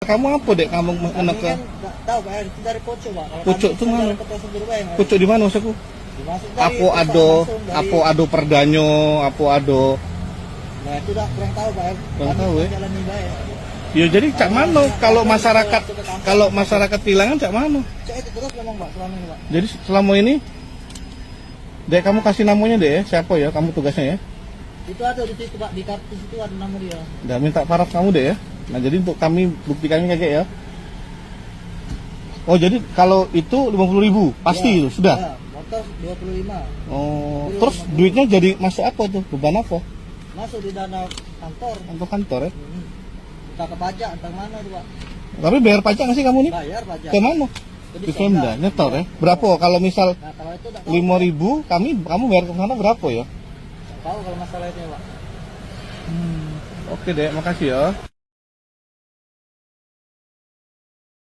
Kamu apa dek? Kamu Kami kan nggak tahu Pak, itu dari Pucuk Pak. Kalau Pucuk kami tuh mana? dari Kota Sumber Bayang, Pak. Pucuk di mana maksudku? Dimasuk dari Apo kota ado, langsung dari- apo ado perdanyo, apo ado. Nah itu udah kurang tahu Pak. Kurang tahu, ya. Jalan ini Pak. Ya jadi cak mano kalau masyarakat kehilangan cak mano. Cek itu terus memang Pak selama ini Pak. Jadi selama ini dek kamu kasih namanya deh ya, siapa ya kamu tugasnya ya? Itu ada di situ Pak, di kartu situ ada nama dia. Udah minta paraf kamu deh ya. Nah jadi untuk kami bukti kami kakek ya. Oh jadi kalau itu 50.000 pasti Ya, itu sudah. Ya, motor 25. Oh terus duitnya jadi masuk apa tuh? Beban apa? Masuk di dana kantor. Untuk kantor ya. Entah ke pajak, entah mana tuh Pak. Tapi bayar pajak nggak sih kamu nih? Bayar pajak. Ke mana? Di Pemda, nyetor ya. Berapa kalau misal Nah kalau itu nggak tahu. 5.000 kamu bayar ke sana berapa ya? Nggak tahu kalau masalah itu Pak. Oke deh, makasih ya.